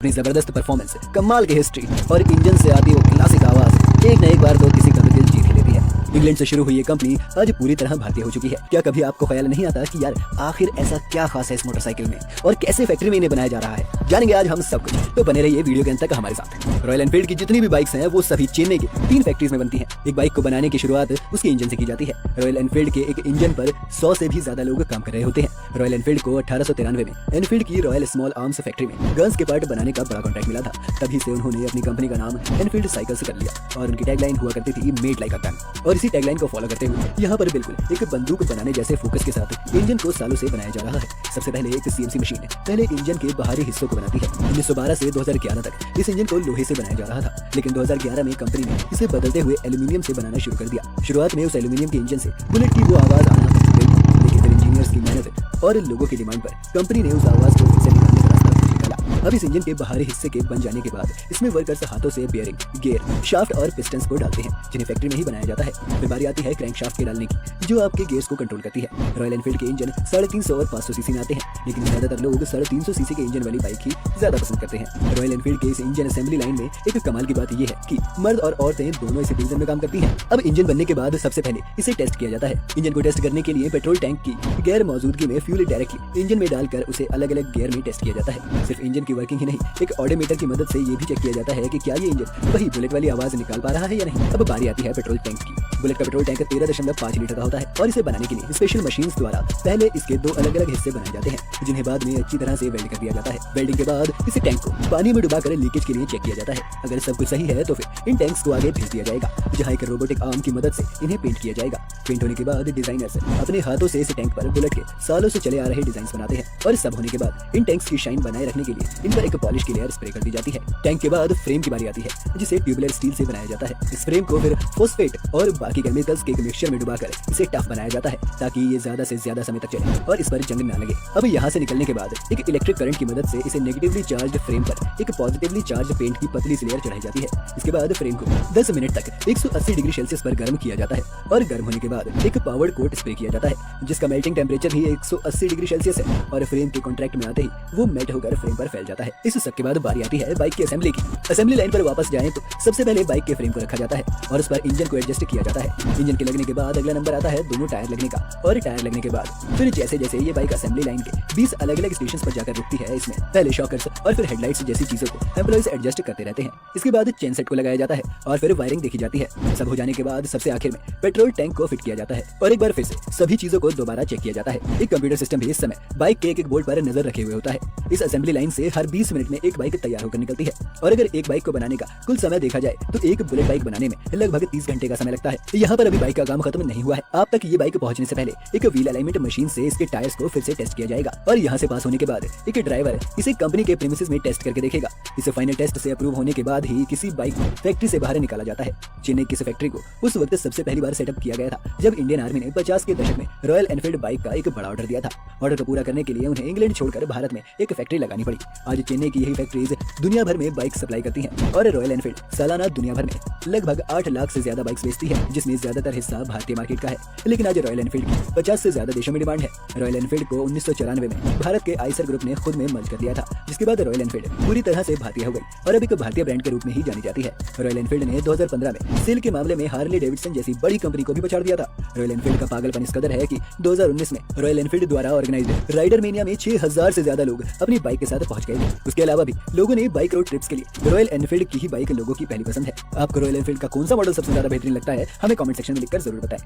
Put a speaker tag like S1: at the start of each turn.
S1: अपनी जबरदस्त परफॉर्मेंस, कमाल की हिस्ट्री और इंजन से आती वो क्लासिक आवाज एक न एक बार तो किसी का भी दिल जीत ही लेती है। इंग्लैंड से शुरू हुई ये कंपनी आज पूरी तरह भारतीय हो चुकी है। क्या कभी आपको ख्याल नहीं आता कि यार आखिर ऐसा क्या खास है इस मोटरसाइकिल में और कैसे फैक्ट्री में इन्हें बनाया जा रहा है? जानेंगे आज हम सब कुछ, तो बने रहिए वीडियो के अंत तक हमारे साथ। रॉयल एनफील्ड की जितनी भी बाइक्स हैं वो सभी चेन्नई की 3 फैक्ट्रीज में बनती हैं। एक बाइक को बनाने की शुरुआत उसके इंजन से की जाती है। रॉयल एनफील्ड के एक इंजन पर 100 से भी ज्यादा लोग काम कर रहे होते हैं। रॉयल एनफील्ड को 1893 में एनफील्ड की रॉयल स्मॉल आर्म्स फैक्ट्री में गन्स के पार्ट बनाने का बड़ा कॉन्ट्रैक्ट मिला था। तभी से उन्होंने अपनी कंपनी का नाम एनफील्ड साइकिल्स कर लिया और उनकी टैगलाइन हुआ करती थी मेड लाइक अ गन। और इसी टैगलाइन को फॉलो करते हुए यहाँ पर बिल्कुल एक बंदूक बनाने जैसे फोकस के साथ इंजन को सालों से बनाया जा रहा है। सबसे पहले एक सीएनसी मशीन पहले इंजन के बाहरी हिस्सों को बनाती है। 1912 से 2011 तक इस इंजन को लोहे से बनाया जा रहा था, लेकिन 2011 में कंपनी ने इसे बदलते हुए एल्यूमिनियम से बनाना शुरू कर दिया। शुरुआत में उस एल्यूमिनियम के इंजन से बुलेट की वो आवाज आना शुरू हुई, लेकिन फिर इंजीनियर्स की मेहनत और लोगों की डिमांड पर कंपनी ने उस आवाज को फिर से निकालने का रास्ता खोज निकाला। अब इस इंजन के बाहरी हिस्से के बन जाने के बाद इसमें वर्कर्स हाथों से बेयरिंग, गियर, शाफ्ट और पिस्टन्स को डालते हैं, जिन्हें फैक्ट्री में ही बनाया जाता है। फिर बारी आती है क्रैंक शाफ्ट के डालने की, जो आपके गियर्स को कंट्रोल करती है। रॉयल एनफील्ड के इंजन 350 और 500 सीसी में आते हैं, लेकिन ज्यादातर लोग 350 सीसी के इंजन वाली बाइक ही ज्यादा पसंद करते हैं। रॉयल एनफील्ड के इस इंजन असेंबली लाइन में एक कमाल की बात यह है कि मर्द और औरतें दोनों इस डिवीजन में काम करती हैं। अब इंजन बनने के बाद सबसे पहले इसे टेस्ट किया जाता है। इंजन को टेस्ट करने के लिए पेट्रोल टैंक की गैर मौजूदगी में फ्यूल डायरेक्टली इंजन में डालकर उसे अलग अलग गियर में टेस्ट किया जाता है। सिर्फ इंजन की वर्किंग ही नहीं, एक ऑडोमीटर की मदद से ये भी चेक किया जाता है कि क्या ये इंजन वही बुलेट वाली आवाज निकाल पा रहा है या नहीं। अब बारी आती है पेट्रोल टैंक की। बुलेट का पेट्रोल टैंक 13.5 लीटर का होता है और इसे बनाने के लिए स्पेशल मशीन्स द्वारा पहले इसके 2 अलग अलग हिस्से बनाए जाते हैं, जिन्हें बाद में अच्छी तरह से वेल्ड कर दिया जाता है। वेल्डिंग के बाद इस टैंक को पानी में डुबाकर लीकेज के लिए चेक किया जाता है। अगर सब कुछ सही है तो फिर इन टैंक्स को आगे भेज दिया जाएगा, जहाँ एक रोबोटिक आर्म की मदद से इन्हें पेंट किया जाएगा। पेंट होने के बाद डिजाइनर्स अपने हाथों से इस टैंक पर बुलेट के सालों से चले आ रहे डिजाइन बनाते हैं और सब होने के बाद इन टैंक्स की शाइन बनाए रखने के लिए इन पर एक पॉलिश की लेयर स्प्रे कर दी जाती है। टैंक के बाद फ्रेम की बारी आती है, जिसे ट्यूबुलर स्टील से बनाया जाता है। इस फ्रेम को फिर फॉस्फेट और बाकी केमिकल्स के एक मिक्सचर में डुबाकर इसे टफ बनाया जाता है, ताकि ये ज्यादा से ज्यादा समय तक चले और इस पर जंग ना लगे। अब यहाँ से निकलने के बाद एक इलेक्ट्रिक करंट की मदद से इसे नेगेटिवली चार्ज फ्रेम पर एक पॉजिटिवली चार्ज पेंट की पतली सी लेयर चढ़ाई जाती है। इसके बाद फ्रेम को 10 मिनट तक 180 डिग्री सेल्सियस पर गर्म किया जाता है और गर्म होने के बाद एक पावर्ड कोट स्प्रे किया जाता है, जिसका मेल्टिंग टेम्परेचर भी 180 डिग्री सेल्सियस है और फ्रेम के कॉन्ट्रैक्ट में आते ही वो मेल्ट होकर फ्रेम पर फैल जाता है। इस सब के बाद बारी आती है बाइक की असेंबली की। असेंबली लाइन पर वापस जाएं तो सबसे पहले बाइक के फ्रेम को रखा जाता है और उस पर इंजन को एडजस्ट किया जाता है। इंजन के लगने के बाद अगला नंबर आता है दोनों टायर लगने का, और टायर लगने के बाद फिर जैसे जैसे ये बाइक असेंबली लाइन के 20 अलग अलग स्टेशन पर जाकर रुकती है, इसमें पहले शॉकर्स और फिर हेडलाइट्स जैसी चीजों को एम्प्लॉइज एडजस्ट करते रहते हैं। इसके बाद चेन सेट को लगाया जाता है और फिर वायरिंग देखी जाती है। सब हो जाने के बाद सबसे आखिर में पेट्रोल टैंक को फिट किया जाता है और एक बार फिर से सभी चीजों को दोबारा चेक किया जाता है। एक कंप्यूटर सिस्टम भी इस समय बाइक के एक बोर्ड पर नजर रखे हुए होता है। इस असेंबली लाइन से हर 20 मिनट में एक बाइक तैयार होकर निकलती है और अगर एक बाइक को बनाने का कुल समय देखा जाए तो एक बुलेट बाइक बनाने में लगभग 30 घंटे का समय लगता है। यहाँ पर अभी बाइक का काम खत्म नहीं हुआ है। आप तक ये बाइक पहुंचने से पहले एक व्हील अलाइनमेंट मशीन से इसके टायर्स को फिर से टेस्ट किया जाएगा और यहाँ से पास होने के बाद एक ड्राइवर इसे कंपनी के प्रीमिसेस में टेस्ट करके देखेगा। इसे फाइनल टेस्ट से अप्रूव होने के बाद ही किसी बाइक को फैक्ट्री से बाहर निकाला जाता है। चेन्नई की फैक्ट्री को उस वक्त सबसे पहली बार सेटअप किया गया था जब इंडियन आर्मी ने 50 के दशक में रॉयल एनफील्ड बाइक का एक बड़ा ऑर्डर दिया था। ऑर्डर को पूरा करने के लिए उन्हें इंग्लैंड छोड़कर भारत में एक फैक्ट्री लगानी पड़ी। आज चेन्नई की यही फैक्ट्रीज दुनिया भर में बाइक सप्लाई करती हैं और रॉयल एनफील्ड सालाना दुनिया भर में लगभग 8 लाख से ज्यादा बाइक्स बेचती है, जिसमें ज्यादातर हिस्सा भारतीय मार्केट का है। लेकिन आज रॉयल एनफील्ड की 50 से ज्यादा देशों में डिमांड है। रॉयल एनफील्ड को 1994 में भारत के आइसर ग्रुप ने खुद में मर्ज कर दिया था, जिसके बाद रॉयल एनफील्ड पूरी तरह से भारतीय हो गई और अब एक भारतीय ब्रांड के रूप में ही जानी जाती है। रॉयल एनफील्ड ने 2015 में सेल के मामले में हार्ले डेविडसन जैसी बड़ी कंपनी को भी पछाड़ दिया था। रॉयल एनफील्ड का पागलपन इस कदर है कि 2019 में रॉयल एनफील्ड द्वारा ऑर्गेनाइज्ड राइडर मेनिया में 6000 से ज्यादा लोग अपनी बाइक के साथ पहुंच गए थे। उसके अलावा भी लोगों ने बाइक रोड ट्रिप्स के लिए रॉयल एनफील्ड की ही बाइक लोगों की पहली पसंद है। आपको रॉयल एनफील्ड का कौन सा मॉडल सबसे ज्यादा बेहतरीन लगता है, हमें कमेंट सेक्शन में लिखकर जरूर बताएं।